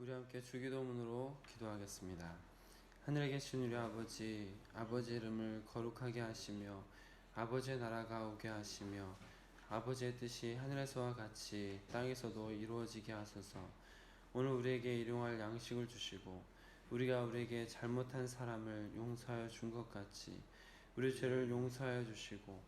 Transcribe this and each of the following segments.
우리 함께 주기도문으로 기도하겠습니다. 하늘에 계신 우리 아버지, 아버지 이름을 거룩하게 하시며 아버지의 나라가 오게 하시며 아버지의 뜻이 하늘에서와 같이 땅에서도 이루어지게 하소서. 오늘 우리에게 일용할 양식을 주시고 우리가 우리에게 잘못한 사람을 용서하여 준 것 같이 우리 죄를 용서하여 주시고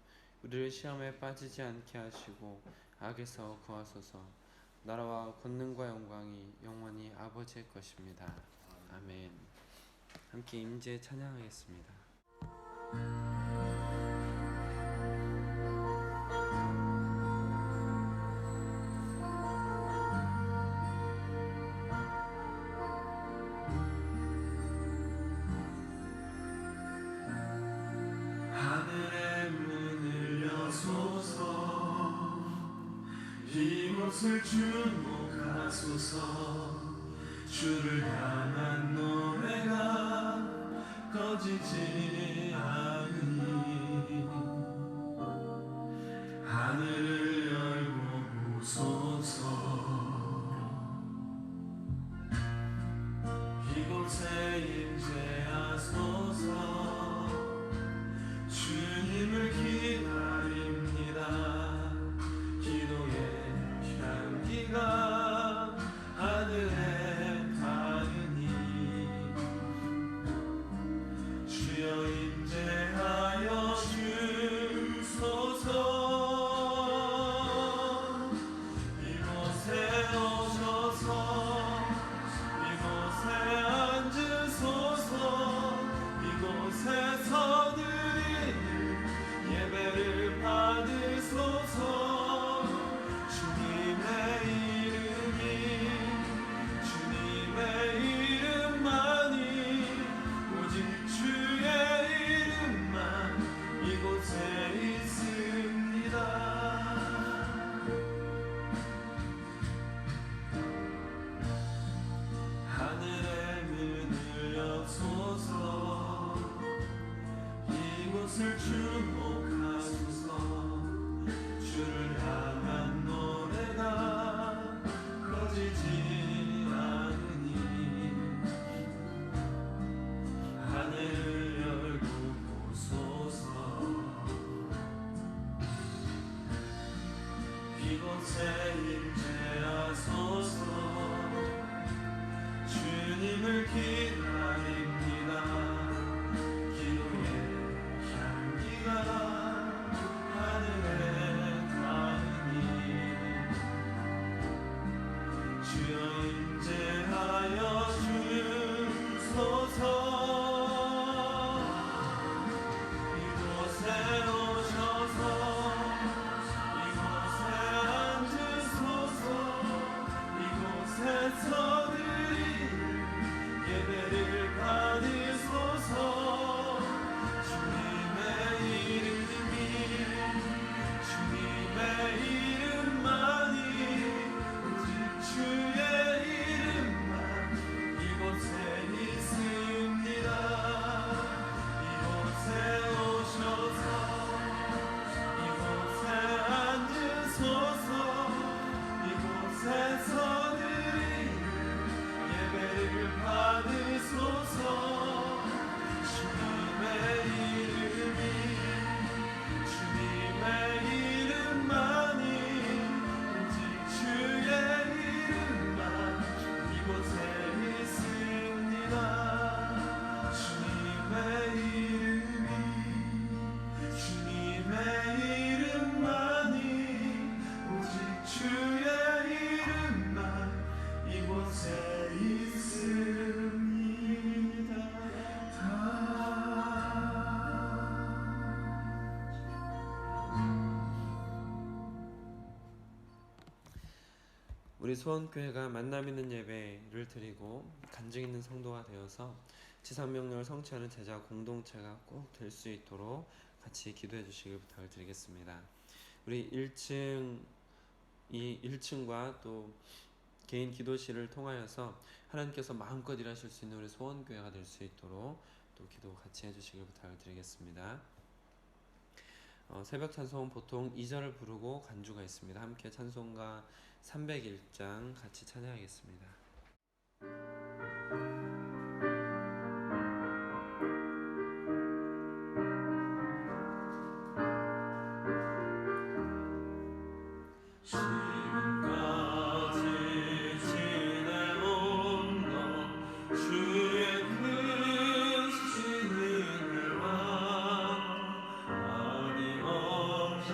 우리를 시험에 빠지지 않게 하시고 악에서 구하소서. 나라와 권능과 영광이 영원히 아버지의 것입니다. 아멘. 함께 임재 찬양하겠습니다. 하늘의 문을 여소서, 이곳을 주목하소서. 주를 향한 노래가 꺼지지 않으니 하늘을 열고 보소서. 이곳에 임재하소서. 주님을 기다립니다. 기도의 향기가 하늘에 닿으니 주여 임재하여 주소서. 이곳에 오셔서 이곳에 앉으소서. 이곳에서 예배를 받으소서. 주님의 이름만이 오직 주의 이름만 이곳에 있습니다. 하늘의 문을 여소서. 이곳을 주목하소서. 주를 향한 노래가 꺼지지 않으니 하늘을 열고 보소서. 이곳에 임재하소서. 주님을 기다립니다. 하늘에 닿으니 주여 임재하여 주소서. 이곳에 오셔서 이곳에 앉으소서. 이곳에서 드릴 예배를 받으소서. 주님의 이름만이 오직 주의 이름만 이곳에 있습니다. 이곳에 오셔서 이곳에 앉으소서. 이곳에서 드릴 예배를 받으소서. 주님의 이름만이 오직 주의 이름만 이곳에 있습니다. 주님의 이름만이 오직 주의 이름만 이곳에 있습니다. 우리 소원교회가 만남 있는 예배를 드리고 간증 있는 성도가 되어서 지상명령을 성취하는 제자 공동체가 꼭 될 수 있도록 같이 기도해 주시길 부탁을 드리겠습니다. 우리 1층과 또 개인 기도실을 통하여서 하나님께서 마음껏 일하실 수 있는 우리 소원교회가 될 수 있도록 또 기도 같이 해주시길 부탁을 드리겠습니다. 새벽 찬송은 보통 2절을 부르고 간주가 있습니다. 함께 찬송가 301장 같이 찬양하겠습니다. 지금까지 지내온 것 주의 크신 은혜와 아낌없는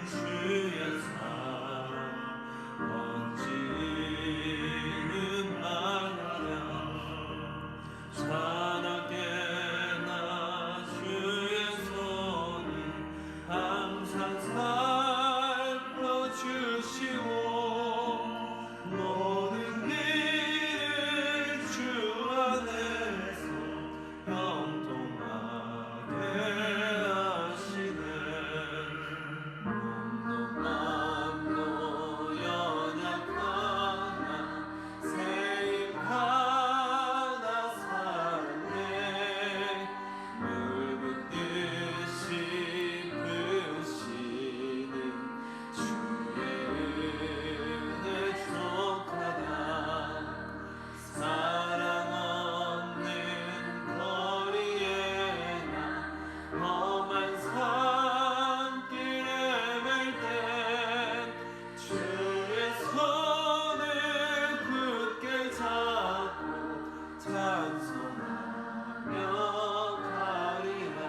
주의 사랑 번지는 마냥 찬하게 나 주의 손이 항상 살펴주시고 모든 일을 주 안에서 형통하게 하시네. 몸도 연약하나 세임 하나 살네. 물붓듯이 부시는 주의 은혜 족하다. 사랑 없는 거리에 나 험한 산길에 맬 때 주의 손을 굳게 잡고 찬송하며 가리라.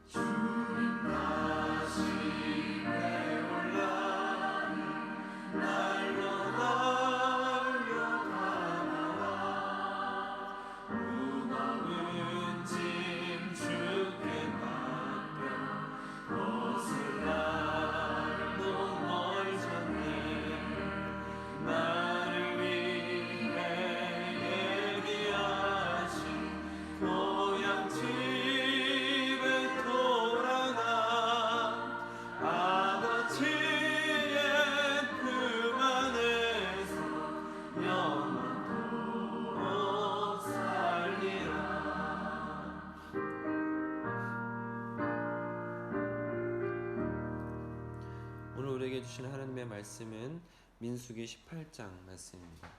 주님 다시 배올라니 날로 달려가나와 무거운 짐 주께 맡겨 벗을 날도 멀졌네. 나를 위해 예비하신 고향 집에 돌아가 아버지의 품 안에서 영원토록 살리라. 오늘 우리에게 주신 하나님의 말씀은 민수기 18장 말씀입니다.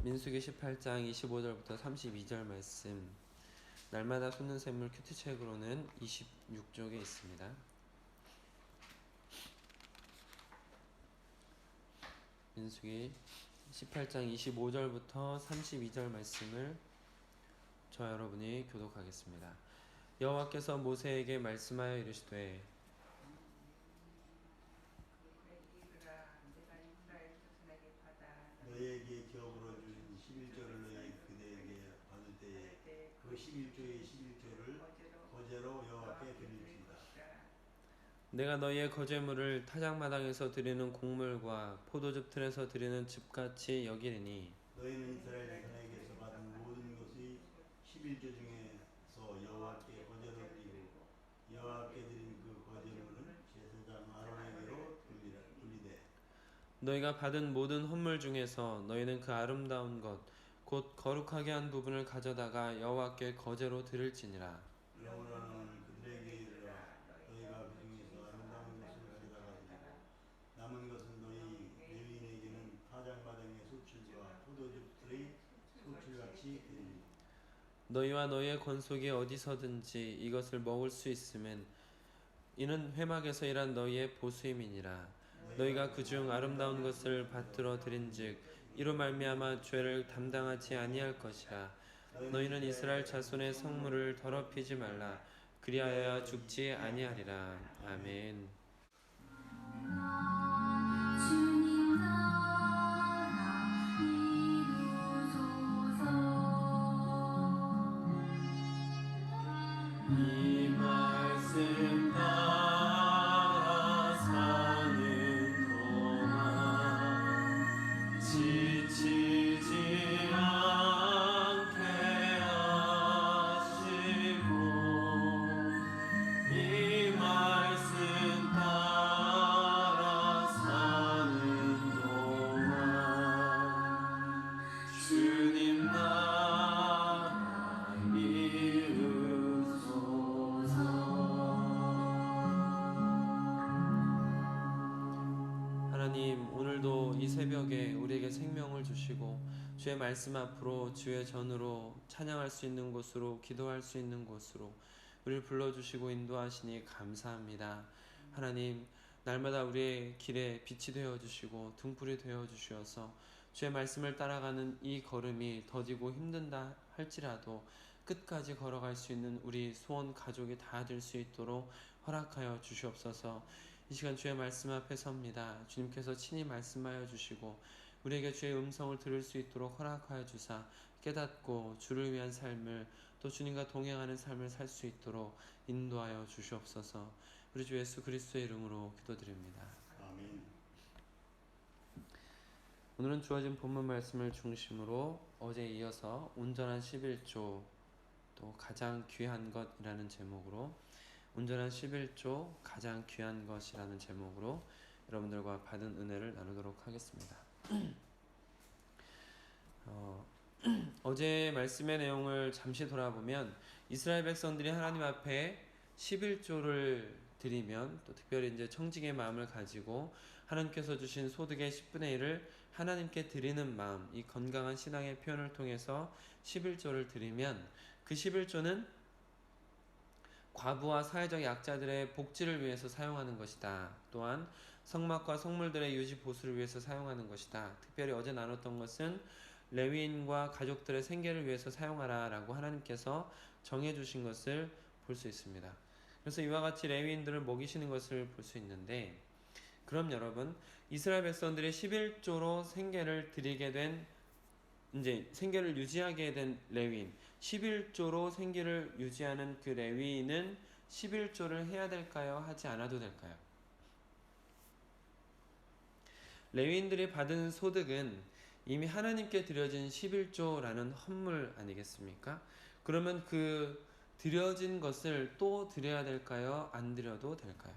민수기 18장 25절부터 32절 말씀, 날마다 솟는 샘물 큐티책으로는 26쪽에 있습니다. 민수기 18장 25절부터 32절 말씀을 저 여러분이 교독하겠습니다. 여호와께서 모세에게 말씀하여 이르시되 너에게 기업으로 준 11조를 너희 그대에게 받을 때에 그 11조의 11조를 거제로 여호와께 드릴지어다. 내가 너희의 거제물을 타작마당에서 드리는 곡물과 포도즙 틀에서 드리는 즙같이 여기리니 너희는 이스라엘 자손에게서 받은 모든 것이 11조 중에서 여호와께 거제로 드리고 여호와께 드린 그 거제물은 제사장 아론에게로 돌리되 너희가 받은 모든 헌물 중에서 너희는 그 아름다운 것 곧 거룩하게 한 부분을 가져다가 여호와께 거제로 드릴지니라. 여호와는 그들에게 이르라 너희가 그 중에서 아름다운 것을 가져다가 드리고 남은 것은 너희 레위인에게는 타작마당의 소출과 포도즙 들의 소출같이 드리니 너희와 너희의 권속이 어디서든지 이것을 먹을 수 있으면 이는 회막에서 일한 너희의 보수임이니라. 너희가 그중 아름다운 것을 받들어 드린즉 이로 말미암아 죄를 담당하지 아니할 것이라. 너희는 이스라엘 자손의 성물을 더럽히지 말라. 그리하여야 죽지 아니하리라. 아멘. 주님 나라 이루소서. 이 말씀 따라 사는 동안 지치지 않게 하시고 생명을 주시고 주의 말씀 앞으로 주의 전으로 찬양할 수 있는 곳으로 기도할 수 있는 곳으로 우리를 불러주시고 인도하시니 감사합니다. 하나님, 날마다 우리의 길에 빛이 되어주시고 등불이 되어주시어서 주의 말씀을 따라가는 이 걸음이 더디고 힘든다 할지라도 끝까지 걸어갈 수 있는 우리 소원 가족이 다 될 수 있도록 허락하여 주시옵소서. 이 시간 주의 말씀 앞에 섭니다. 주님께서 친히 말씀하여 주시고 우리에게 주의 음성을 들을 수 있도록 허락하여 주사 깨닫고 주를 위한 삶을 또 주님과 동행하는 삶을 살 수 있도록 인도하여 주시옵소서. 우리 주 예수 그리스도의 이름으로 기도드립니다. 아멘. 오늘은 주어진 본문 말씀을 중심으로 어제에 이어서 온전한 11조 또 가장 귀한 것이라는 제목으로 온전한 11조 가장 귀한 것이라는 제목으로 여러분들과 받은 은혜를 나누도록 하겠습니다. 어제 말씀의 내용을 잠시 돌아보면 이스라엘 백성들이 하나님 앞에 11조를 드리면 또 특별히 이제 청직의 마음을 가지고 하나님께서 주신 소득의 10분의 1을 하나님께 드리는 마음, 이 건강한 신앙의 표현을 통해서 11조를 드리면 그 11조는 과부와 사회적 약자들의 복지를 위해서 사용하는 것이다. 또한 성막과 성물들의 유지 보수를 위해서 사용하는 것이다. 특별히 어제 나눴던 것은 레위인과 가족들의 생계를 위해서 사용하라 라고 하나님께서 정해주신 것을 볼 수 있습니다. 그래서 이와 같이 레위인들을 먹이시는 것을 볼 수 있는데, 그럼 여러분, 이스라엘 백성들이 11조로 생계를 드리게 된, 이제 생계를 유지하게 된 레위인, 11조로 생계를 유지하는 그 레위인은 11조를 해야 될까요? 하지 않아도 될까요? 레위인들이 받은 소득은 이미 하나님께 드려진 11조라는 헌물 아니겠습니까? 그러면 그 드려진 것을 또 드려야 될까요? 안 드려도 될까요?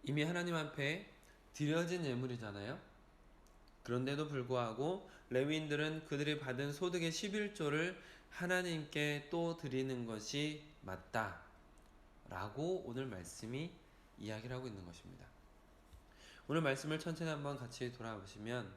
이미 하나님 앞에 드려진 예물이잖아요. 그런데도 불구하고 레위인들은 그들이 받은 소득의 11조를 하나님께 또 드리는 것이 맞다 라고 오늘 말씀이 이야기를 하고 있는 것입니다. 오늘 말씀을 천천히 한번 같이 돌아보시면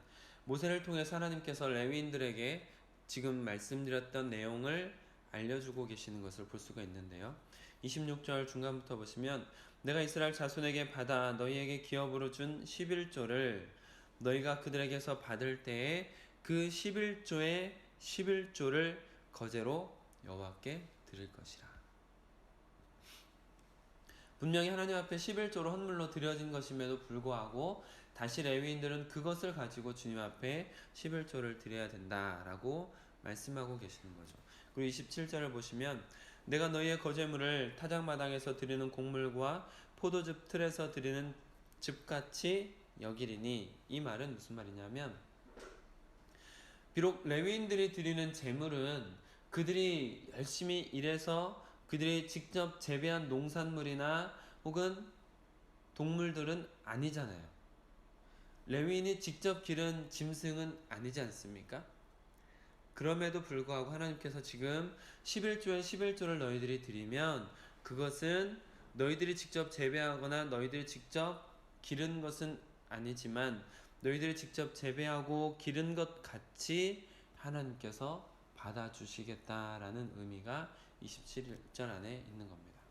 모세를 통해서 하나님께서 레위인들에게 지금 말씀드렸던 내용을 알려주고 계시는 것을 볼 수가 있는데요. 26절 중간부터 보시면 내가 이스라엘 자손에게 받아 너희에게 기업으로 준 11조를 너희가 그들에게서 받을 때에 그 11조의 11조를 거제로 여호와께 드릴 것이라. 분명히 하나님 앞에 11조로 헌물로 드려진 것임에도 불구하고 다시 레위인들은 그것을 가지고 주님 앞에 11조를 드려야 된다라고 말씀하고 계시는 거죠. 그리고 27절을 보시면 내가 너희의 거제물을 타작마당에서 드리는 곡물과 포도즙 틀에서 드리는 즙같이 여기리니, 이 말은 무슨 말이냐면 비록 레위인들이 드리는 제물은 그들이 열심히 일해서 그들이 직접 재배한 농산물이나 혹은 동물들은 아니잖아요. 레위인이 직접 기른 짐승은 아니지 않습니까? 그럼에도 불구하고 하나님께서 지금 11조에 11조를 너희들이 드리면 그것은 너희들이 직접 재배하거나 너희들이 직접 기른 것은 아니지만 너희들이 직접 재배하고 기른 것 같이 하나님께서 받아주시겠다라는 의미가 27절 안에 있는 겁니다.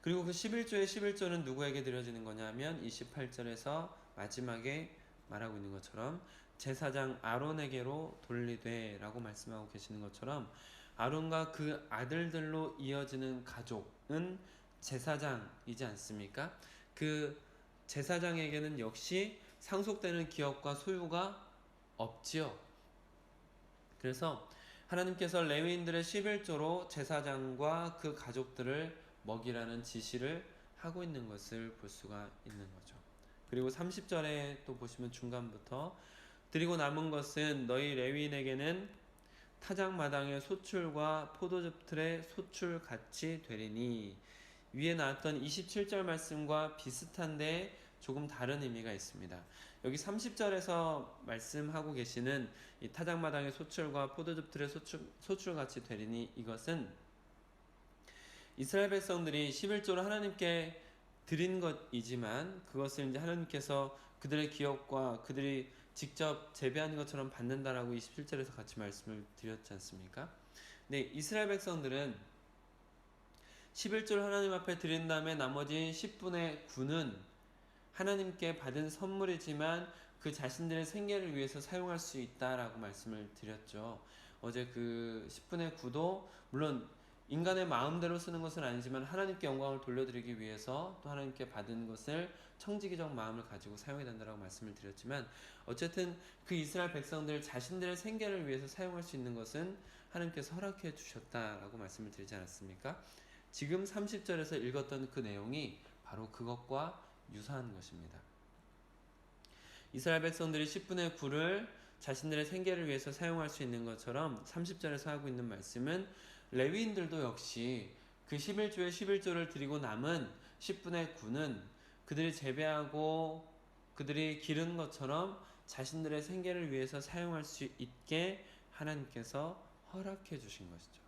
그리고 그 11조의 11조는 누구에게 드려지는 거냐면 28절에서 마지막에 말하고 있는 것처럼 제사장 아론에게로 돌리되 라고 말씀하고 계시는 것처럼 아론과 그 아들들로 이어지는 가족은 제사장이지 않습니까? 그 제사장에게는 역시 상속되는 기업과 소유가 없지요. 그래서 하나님께서 레위인들의 11조로 제사장과 그 가족들을 먹이라는 지시를 하고 있는 것을 볼 수가 있는 거죠. 그리고 30절에 또 보시면 중간부터 드리고 남은 것은 너희 레위인에게는 타작마당의 소출과 포도즙 틀의 소출 같이 되리니, 위에 나왔던 27절 말씀과 비슷한데 조금 다른 의미가 있습니다. 여기 30절에서 말씀하고 계시는 이 타작마당의 소출과 포도즙 틀의 소출같이 되리니, 이것은 이스라엘 백성들이 11조를 하나님께 드린 것이지만 그것을 이제 하나님께서 그들의 기업과 그들이 직접 재배하는 것처럼 받는다라고 27절에서 같이 말씀을 드렸지 않습니까? 네, 이스라엘 백성들은 11조를 하나님 앞에 드린 다음에 나머지 10분의 9는 하나님께 받은 선물이지만 그 자신들의 생계를 위해서 사용할 수 있다라고 말씀을 드렸죠. 어제 그 10분의 9도 물론 인간의 마음대로 쓰는 것은 아니지만 하나님께 영광을 돌려드리기 위해서 또 하나님께 받은 것을 청지기적 마음을 가지고 사용해야 된다고 말씀을 드렸지만, 어쨌든 그 이스라엘 백성들 자신들의 생계를 위해서 사용할 수 있는 것은 하나님께서 허락해 주셨다라고 말씀을 드리지 않았습니까? 지금 30절에서 읽었던 그 내용이 바로 그것과 유사한 것입니다. 이스라엘 백성들이 10분의 9를 자신들의 생계를 위해서 사용할 수 있는 것처럼 30절에서 하고 있는 말씀은 레위인들도 역시 그 11조에 11조를 드리고 남은 10분의 9는 그들이 재배하고 그들이 기른 것처럼 자신들의 생계를 위해서 사용할 수 있게 하나님께서 허락해 주신 것이죠.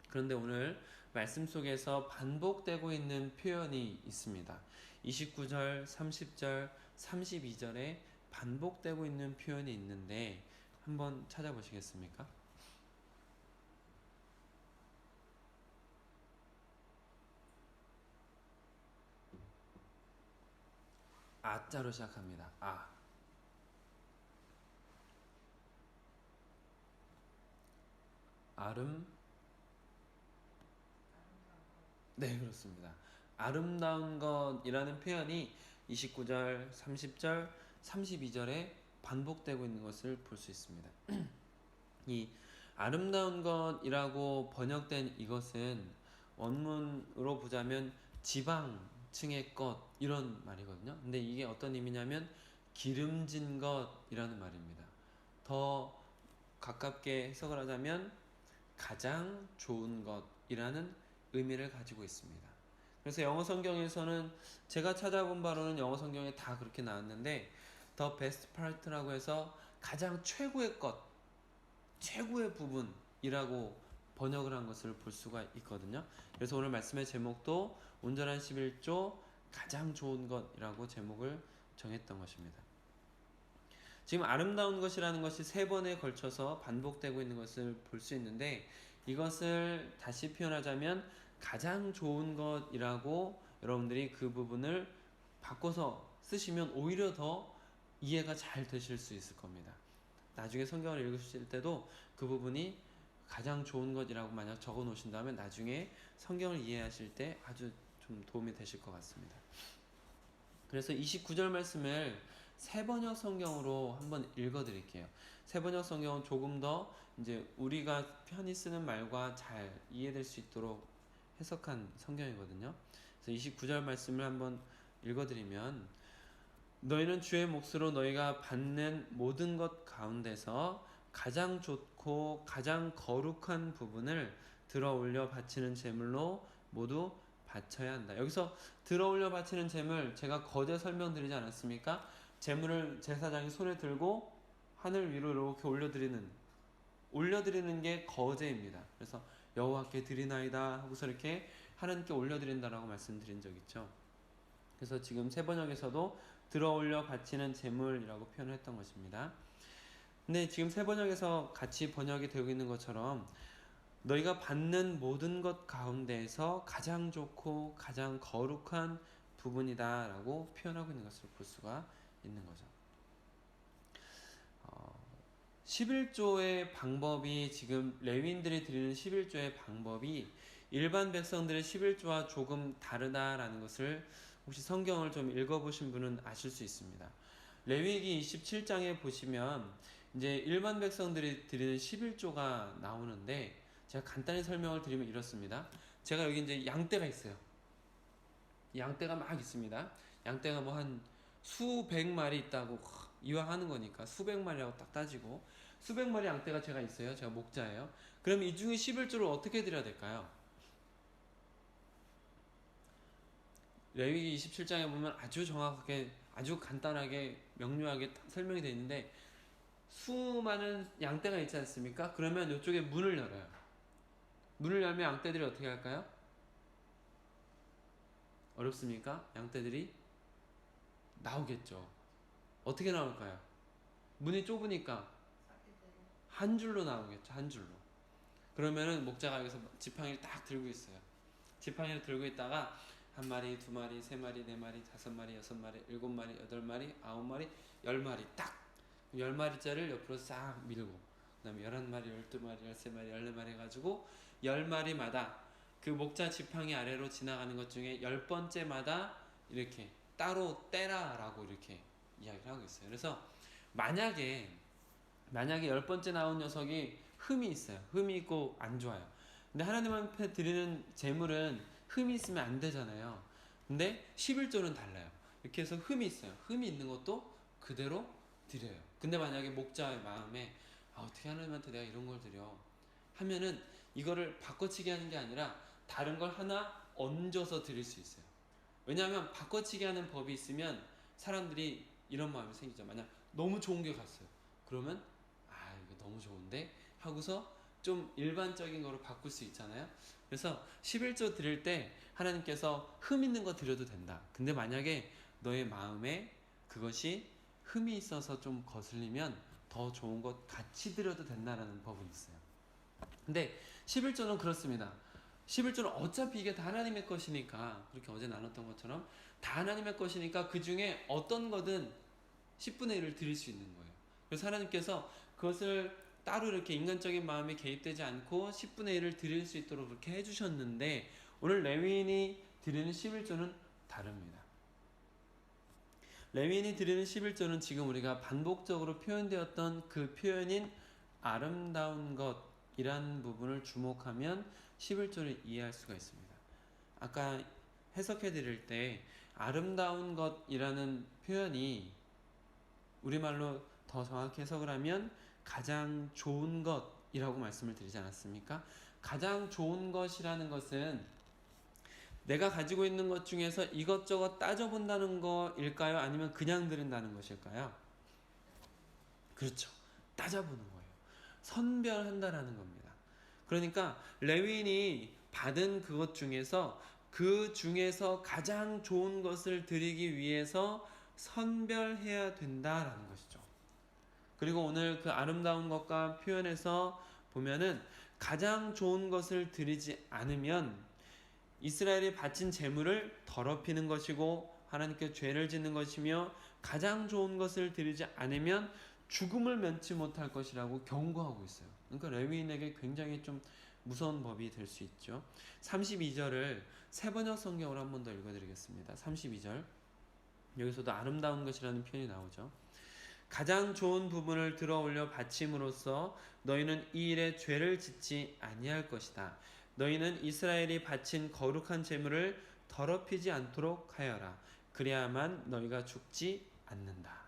그런데 오늘 말씀 속에서 반복되고 있는 표현이 있습니다. 29절, 30절, 32절에 반복되고 있는 표현이 있는데 한번 찾아보시겠습니까? 아자로 시작합니다. 아. 네, 그렇습니다. 아름다운 것이라는 표현이 29절, 30절, 32절에 반복되고 있는 것을 볼 수 있습니다. 이 아름다운 것이라고 번역된 이것은 원문으로 보자면 지방층의 것 이런 말이거든요. 근데 이게 어떤 의미냐면 기름진 것이라는 말입니다. 더 가깝게 해석을 하자면 가장 좋은 것이라는 의미를 가지고 있습니다. 그래서 영어 성경에서는 제가 찾아본 바로는 영어 성경에 다 그렇게 나왔는데 the best part라고 해서 가장 최고의 것, 최고의 부분이라고 번역을 한 것을 볼 수가 있거든요. 그래서 오늘 말씀의 제목도 온전한 11조 가장 좋은 것이라고 제목을 정했던 것입니다. 지금 아름다운 것이라는 것이 3번에 걸쳐서 반복되고 있는 것을 볼 수 있는데, 이것을 다시 표현하자면 가장 좋은 것이라고 여러분들이 그 부분을 바꿔서 쓰시면 오히려 더 이해가 잘 되실 수 있을 겁니다. 나중에 성경을 읽으실 때도 그 부분이 가장 좋은 것이라고 만약 적어 놓으신다면 나중에 성경을 이해하실 때 아주 좀 도움이 되실 것 같습니다. 그래서 29절 말씀을 새번역 성경으로 한번 읽어 드릴게요. 새번역 성경은 조금 더 이제 우리가 편히 쓰는 말과 잘 이해될 수 있도록 해석한 성경이거든요. 그래서 29절 말씀을 한번 읽어 드리면, 너희는 주의 몫으로 너희가 받는 모든 것 가운데서 가장 좋고 가장 거룩한 부분을 들어 올려 바치는 제물로 모두 바쳐야 한다. 여기서 들어 올려 바치는 제물, 제가 거저 설명드리지 않았습니까? 제물을 제사장이 손에 들고 하늘 위로 이렇게 올려드리는 게 거제입니다. 그래서 여호와께 드리나이다 하고서 이렇게 하나님께 올려드린다라고 말씀드린 적 있죠. 그래서 지금 새번역에서도 들어 올려 바치는 제물이라고 표현을 했던 것입니다. 근데 지금 새번역에서 같이 번역이 되고 있는 것처럼 너희가 받는 모든 것 가운데에서 가장 좋고 가장 거룩한 부분이다 라고 표현하고 있는 것을 볼 수가 있는 거죠. 11조의 방법이, 지금 레위인들이 드리는 11조의 방법이 일반 백성들의 11조와 조금 다르다라는 것을 혹시 성경을 좀 읽어보신 분은 아실 수 있습니다. 레위기 27장에 보시면 이제 일반 백성들이 드리는 11조가 나오는데, 제가 간단히 설명을 드리면 이렇습니다. 제가 여기 이제 양떼가 있어요. 양떼가 막 있습니다. 양떼가 뭐 한 수백 마리 있다고 이왕하는 거니까 수백 마리라고 딱 따지고, 수백 마리 양떼가 제가 있어요. 제가 목자예요. 그럼 이 중에 11조를 어떻게 드려야 될까요? 레위기 27장에 보면 아주 정확하게 아주 간단하게 명료하게 설명이 되어 있는데 수많은 양떼가 있지 않습니까? 그러면 이쪽에 문을 열어요. 문을 열면 양떼들이 어떻게 할까요? 어렵습니까? 양떼들이 나오겠죠. 어떻게 나올까요? 문이 좁으니까 한 줄로 나오겠죠. 한 줄로. 그러면은 목자가 여기서 지팡이를 딱 들고 있어요. 지팡이를 들고 있다가 한 마리, 두 마리, 세 마리, 네 마리, 다섯 마리, 여섯 마리, 일곱 마리, 여덟 마리, 아홉 마리, 열 마리 딱 10마리짜리를 옆으로 싹 밀고 그 다음에 11마리, 12마리, 13마리, 14마리 해가지고 10마리마다 그 목자 지팡이 아래로 지나가는 것 중에 10번째마다 이렇게 따로 떼라 라고 이렇게 이야기를 하고 있어요. 그래서 만약에 10번째 나온 녀석이 흠이 있어요. 흠이 있고 안 좋아요. 근데 하나님 앞에 드리는 제물은 흠이 있으면 안 되잖아요. 근데 11조는 달라요. 이렇게 해서 흠이 있어요. 흠이 있는 것도 그대로 드려요. 근데 만약에 목자의 마음에 어떻게 하나님한테 내가 이런 걸 드려 하면은 이거를 바꿔치기 하는 게 아니라 다른 걸 하나 얹어서 드릴 수 있어요. 왜냐하면 바꿔치기 하는 법이 있으면 사람들이 이런 마음이 생기죠. 만약 너무 좋은 게 갔어요. 그러면 이거 너무 좋은데 하고서 좀 일반적인 거로 바꿀 수 있잖아요. 그래서 11조 드릴 때 하나님께서 흠 있는 거 드려도 된다. 근데 만약에 너의 마음에 그것이 흠이 있어서 좀 거슬리면 더 좋은 것 같이 드려도 된다라는 법은 있어요. 근데 11조는 그렇습니다. 11조는 어차피 이게 다 하나님의 것이니까, 그렇게 어제 나눴던 것처럼 다 하나님의 것이니까 그 중에 어떤 거든 10분의 1을 드릴 수 있는 거예요. 그래서 하나님께서 그것을 따로 이렇게 인간적인 마음이 개입되지 않고 10분의 1을 드릴 수 있도록 그렇게 해주셨는데, 오늘 레위인이 드리는 11조는 다릅니다. 레위인이 드리는 11조는 지금 우리가 반복적으로 표현되었던 그 표현인 아름다운 것이라는 부분을 주목하면 11조를 이해할 수가 있습니다. 아까 해석해 드릴 때 아름다운 것이라는 표현이 우리말로 더 정확히 해석을 하면 가장 좋은 것이라고 말씀을 드리지 않았습니까? 가장 좋은 것이라는 것은 내가 가지고 있는 것 중에서 이것저것 따져본다는 거일까요? 아니면 그냥 드린다는 것일까요? 그렇죠. 따져보는 거예요. 선별한다라는 겁니다. 그러니까 레위인이 받은 그것 중에서 그 중에서 가장 좋은 것을 드리기 위해서 선별해야 된다라는 것이죠. 그리고 오늘 그 아름다운 것과 표현해서 보면은 가장 좋은 것을 드리지 않으면 이스라엘이 바친 제물을 더럽히는 것이고 하나님께 죄를 짓는 것이며 가장 좋은 것을 드리지 않으면 죽음을 면치 못할 것이라고 경고하고 있어요. 그러니까 레위인에게 굉장히 좀 무서운 법이 될 수 있죠. 32절을 세번역 성경으로 한 번 더 읽어드리겠습니다. 32절 여기서도 아름다운 것이라는 표현이 나오죠. 가장 좋은 부분을 들어 올려 바침으로써 너희는 이 일에 죄를 짓지 아니할 것이다. 너희는 이스라엘이 바친 거룩한 제물을 더럽히지 않도록 하여라. 그래야만 너희가 죽지 않는다.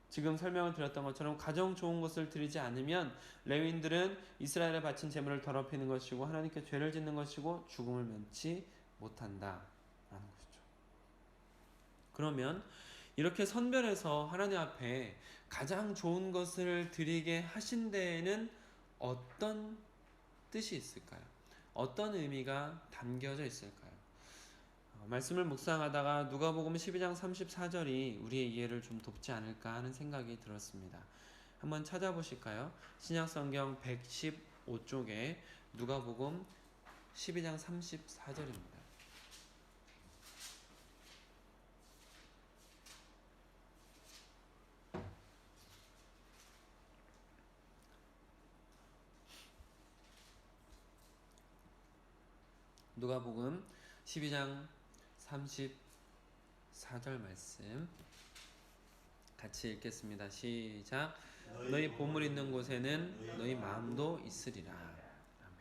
지금 설명을 드렸던 것처럼 가장 좋은 것을 드리지 않으면 레위인들은 이스라엘에 바친 제물을 더럽히는 것이고 하나님께 죄를 짓는 것이고 죽음을 면치 못한다 라는 것이죠. 그러면 이렇게 선별해서 하나님 앞에 가장 좋은 것을 드리게 하신 데에는 어떤 뜻이 있을까요? 어떤 의미가 담겨져 있을까요? 말씀을 묵상하다가 누가복음 12장 34절이 우리의 이해를 좀 돕지 않을까 하는 생각이 들었습니다. 한번 찾아보실까요? 신약성경 115쪽에 누가복음 12장 34절입니다. 누가복음 12장 34절 말씀 같이 읽겠습니다. 시작. 너희 보물 있는 곳에는 너희 마음도 있으리라. 아멘.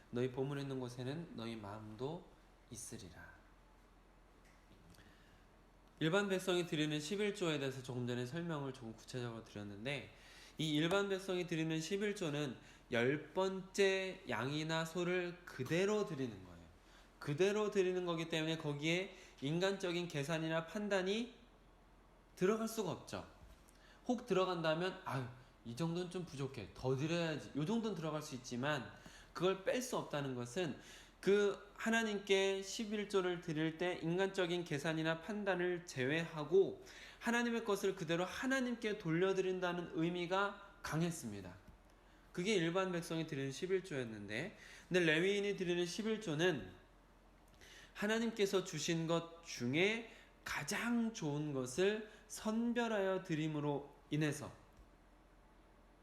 너희 보물 있는 곳에는 너희 마음도 있으리라. 일반 백성이 드리는 11조에 대해서 조금 전에 설명을 조금 구체적으로 드렸는데, 이 일반 백성이 드리는 11조는 10번째 양이나 소를 그대로 드리는 거예요. 그대로 드리는 거기 때문에 거기에 인간적인 계산이나 판단이 들어갈 수가 없죠. 혹 들어간다면 아유 이 정도는 좀 부족해 더 드려야지 이 정도는 들어갈 수 있지만 그걸 뺄 수 없다는 것은 그 하나님께 11조를 드릴 때 인간적인 계산이나 판단을 제외하고 하나님의 것을 그대로 하나님께 돌려드린다는 의미가 강했습니다. 그게 일반 백성이 드리는 11조였는데 근데 레위인이 드리는 11조는 하나님께서 주신 것 중에 가장 좋은 것을 선별하여 드림으로 인해서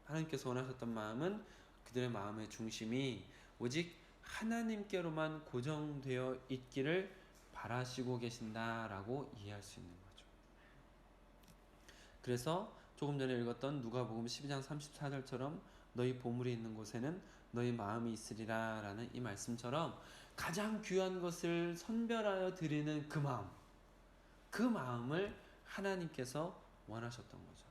하나님께서 원하셨던 마음은 그들의 마음의 중심이 오직 하나님께로만 고정되어 있기를 바라시고 계신다라고 이해할 수 있는 거죠. 그래서 조금 전에 읽었던 누가복음 12장 34절처럼 너희 보물이 있는 곳에는 너희 마음이 있으리라 라는 이 말씀처럼 가장 귀한 것을 선별하여 드리는 그 마음을 하나님께서 원하셨던 거죠.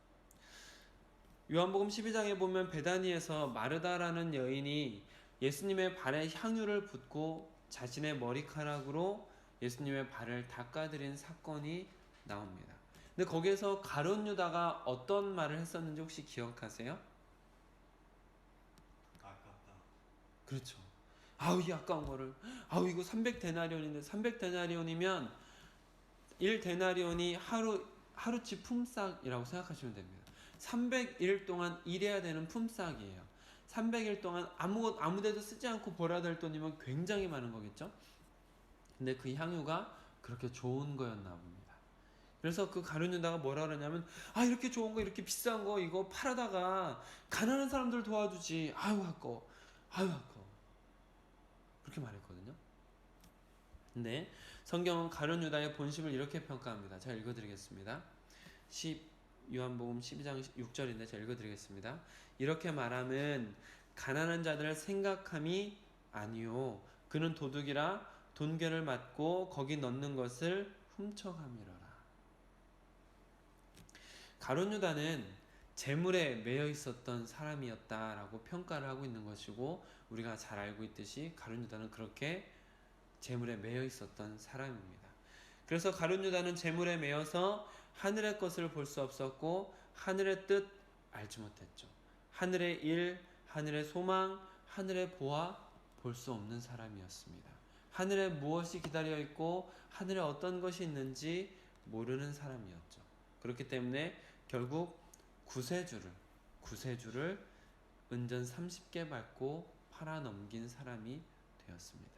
요한복음 12장에 보면 베다니에서 마르다라는 여인이 예수님의 발에 향유를 붓고 자신의 머리카락으로 예수님의 발을 닦아드린 사건이 나옵니다. 근데 거기에서 가룟 유다가 어떤 말을 했었는지 혹시 기억하세요? 아깝다. 그렇죠. 아우 이 아까운 거를 아우 이거 300데나리온인데 300데나리온이면 1데나리온이 하루치 품삯이라고 생각하시면 됩니다. 300일 동안 일해야 되는 품삯이에요. 300일 동안 아무데도 쓰지 않고 벌어야 될 돈이면 굉장히 많은 거겠죠. 근데 그 향유가 그렇게 좋은 거였나 봅니다. 그래서 그 가룟 유다가 뭐라 그러냐면 아 이렇게 좋은 거 이렇게 비싼 거 이거 팔아다가 가난한 사람들 도와주지 아유 아까워 그렇게 말했거든요. 근데 성경은 가룟 유다의 본심을 이렇게 평가합니다. 제가 읽어드리겠습니다. 요한복음 12장 6절인데 제가 읽어드리겠습니다. 이렇게 말함은 가난한 자들을 생각함이 아니요 그는 도둑이라 돈괴를 맞고 거기 넣는 것을 훔쳐감이러라. 가룟 유다는 재물에 매여 있었던 사람이었다라고 평가를 하고 있는 것이고 우리가 잘 알고 있듯이 가룟 유다는 그렇게 재물에 매여 있었던 사람입니다. 그래서 가룟 유다는 재물에 매여서 하늘의 것을 볼 수 없었고 하늘의 뜻 알지 못했죠. 하늘의 일, 하늘의 소망, 하늘의 보아 볼 수 없는 사람이었습니다. 하늘에 무엇이 기다려 있고 하늘에 어떤 것이 있는지 모르는 사람이었죠. 그렇기 때문에 결국 구세주를 은전 30개 밟고 팔아 넘긴 사람이 되었습니다.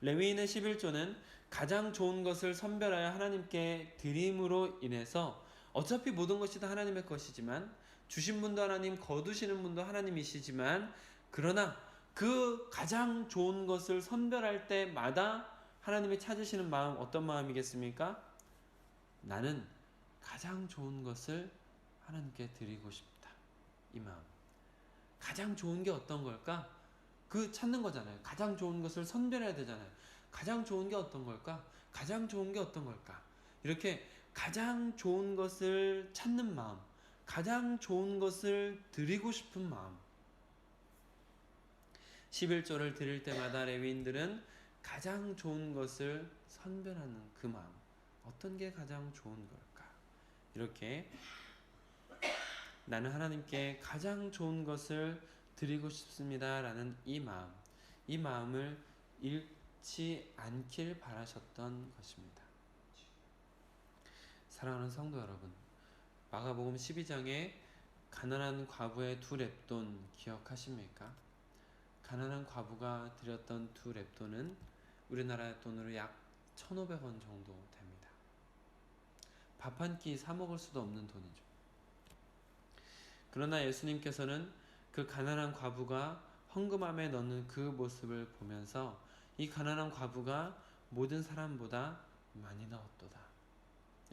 레위인의 11조는 가장 좋은 것을 선별하여 하나님께 드림으로 인해서 어차피 모든 것이 다 하나님의 것이지만 주신 분도 하나님, 거두시는 분도 하나님이시지만 그러나 그 가장 좋은 것을 선별할 때마다 하나님이 찾으시는 마음 어떤 마음이겠습니까? 나는 가장 좋은 것을 하나님께 드리고 싶다. 이 마음. 가장 좋은 게 어떤 걸까? 그 찾는 거잖아요. 가장 좋은 것을 선별해야 되잖아요. 가장 좋은 게 어떤 걸까? 가장 좋은 게 어떤 걸까? 이렇게 가장 좋은 것을 찾는 마음, 가장 좋은 것을 드리고 싶은 마음. 11조를 드릴 때마다 레위인들은 가장 좋은 것을 선별하는 그 마음. 어떤 게 가장 좋은 걸까? 이렇게 나는 하나님께 가장 좋은 것을 드리고 싶습니다 라는 이 마음을 잃지 않길 바라셨던 것입니다. 사랑하는 성도 여러분, 마가복음 12장에 가난한 과부의 2렙돈 기억하십니까? 가난한 과부가 드렸던 2렙돈은 우리나라 돈으로 약 1,500원 정도 됩니다. 밥 한 끼 사 먹을 수도 없는 돈이죠. 그러나 예수님께서는 그 가난한 과부가 헌금함에 넣는 그 모습을 보면서 이 가난한 과부가 모든 사람보다 많이 넣었도다.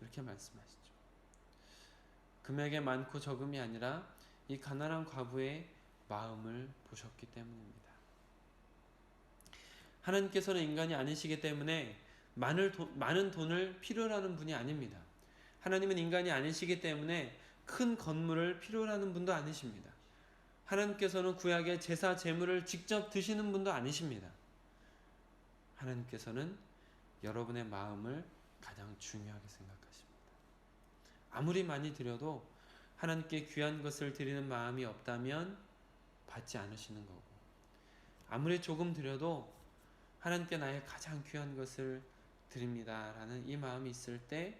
이렇게 말씀하시죠. 금액의 많고 적음이 아니라 이 가난한 과부의 마음을 보셨기 때문입니다. 하나님께서는 인간이 아니시기 때문에 많은 돈을 필요로 하는 분이 아닙니다. 하나님은 인간이 아니시기 때문에 큰 건물을 필요로 하는 분도 아니십니다. 하나님께서는 구약의 제사 제물을 직접 드시는 분도 아니십니다. 하나님께서는 여러분의 마음을 가장 중요하게 생각하십니다. 아무리 많이 드려도 하나님께 귀한 것을 드리는 마음이 없다면 받지 않으시는 거고, 아무리 조금 드려도 하나님께 나의 가장 귀한 것을 드립니다 라는 이 마음이 있을 때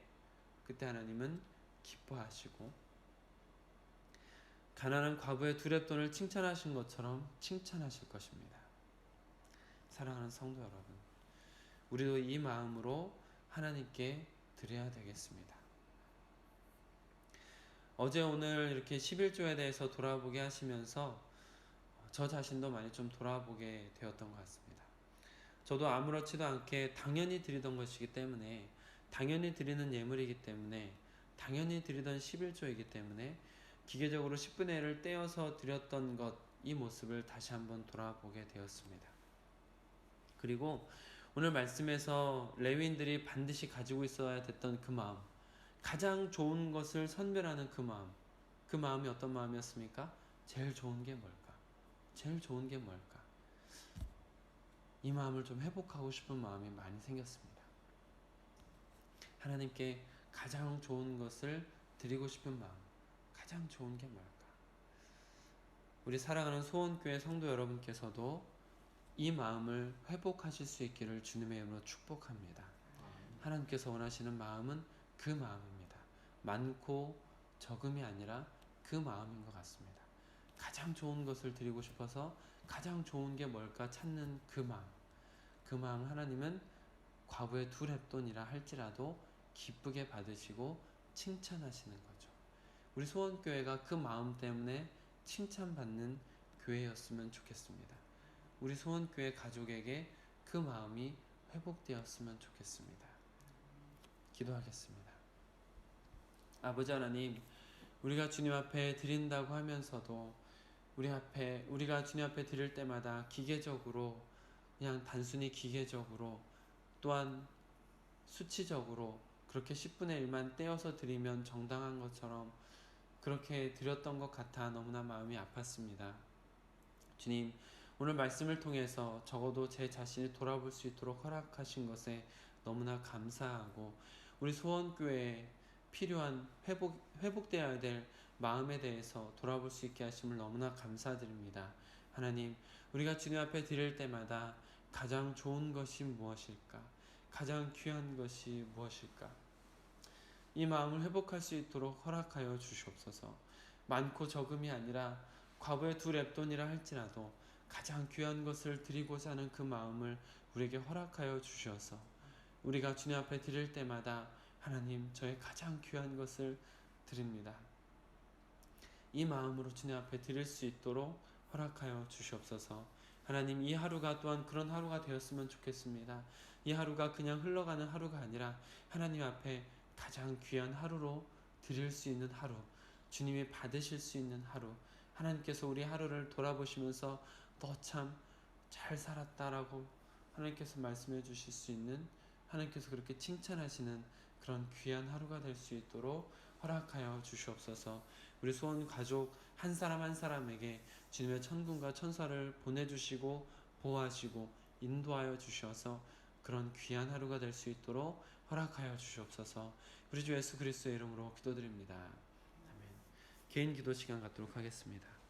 그때 하나님은 기뻐하시고, 가난한 과부의 두 렙돈을 칭찬하신 것처럼 칭찬하실 것입니다. 사랑하는 성도 여러분, 우리도 이 마음으로 하나님께 드려야 되겠습니다. 어제 오늘 이렇게 11조에 대해서 돌아보게 하시면서 저 자신도 많이 좀 돌아보게 되었던 것 같습니다. 저도 아무렇지도 않게 당연히 드리던 것이기 때문에, 당연히 드리는 예물이기 때문에, 당연히 드리던 11조이기 때문에 기계적으로 10분의 1을 떼어서 드렸던 것, 이 모습을 다시 한번 돌아보게 되었습니다. 그리고 오늘 말씀에서 레위인들이 반드시 가지고 있어야 됐던 그 마음, 가장 좋은 것을 선별하는 그 마음이 어떤 마음이었습니까? 제일 좋은 게 뭘까? 제일 좋은 게 뭘까? 이 마음을 좀 회복하고 싶은 마음이 많이 생겼습니다. 하나님께 가장 좋은 것을 드리고 싶은 마음, 가장 좋은 게 뭘까? 우리 사랑하는 소원교회 성도 여러분께서도 이 마음을 회복하실 수 있기를 주님의 이름으로 축복합니다. 하나님께서 원하시는 마음은 그 마음입니다. 많고 적음이 아니라 그 마음인 것 같습니다. 가장 좋은 것을 드리고 싶어서 가장 좋은 게 뭘까 찾는 그 마음, 그 마음 하나님은 과부의 두 렙돈이라 할지라도 기쁘게 받으시고 칭찬하시는 거죠. 우리 소원교회가 그 마음 때문에 칭찬받는 교회였으면 좋겠습니다. 우리 소원교회 가족에게 그 마음이 회복되었으면 좋겠습니다. 기도하겠습니다. 아버지 하나님, 우리가 주님 앞에 드린다고 하면서도 우리가 주님 앞에 드릴 때마다 기계적으로, 그냥 단순히 기계적으로, 또한 수치적으로 그렇게 10분의 1만 떼어서 드리면 정당한 것처럼 그렇게 드렸던 것 같아 너무나 마음이 아팠습니다. 주님, 오늘 말씀을 통해서 적어도 제 자신이 돌아볼 수 있도록 허락하신 것에 너무나 감사하고, 우리 소원교회에 필요한 회복되어야 될 마음에 대해서 돌아볼 수 있게 하심을 너무나 감사드립니다. 하나님, 우리가 주님 앞에 드릴 때마다 가장 좋은 것이 무엇일까? 가장 귀한 것이 무엇일까? 이 마음을 회복할 수 있도록 허락하여 주시옵소서. 많고 적음이 아니라 과부의 두 렙돈이라 할지라도 가장 귀한 것을 드리고자 하는 그 마음을 우리에게 허락하여 주셔서 우리가 주님 앞에 드릴 때마다 하나님, 저의 가장 귀한 것을 드립니다, 이 마음으로 주님 앞에 드릴 수 있도록 허락하여 주시옵소서. 하나님, 이 하루가 또한 그런 하루가 되었으면 좋겠습니다. 이 하루가 그냥 흘러가는 하루가 아니라 하나님 앞에 가장 귀한 하루로 드릴 수 있는 하루, 주님이 받으실 수 있는 하루, 하나님께서 우리 하루를 돌아보시면서 너 참 잘 살았다라고 하나님께서 말씀해 주실 수 있는, 하나님께서 그렇게 칭찬하시는 그런 귀한 하루가 될 수 있도록 허락하여 주시옵소서. 우리 소원 가족 한 사람 한 사람에게 주님의 천군과 천사를 보내주시고 보호하시고 인도하여 주셔서 그런 귀한 하루가 될 수 있도록 허락하여 주시옵소서. 우리 주 예수 그리스도의 이름으로 기도드립니다. 아멘. 개인 기도 시간 갖도록 하겠습니다.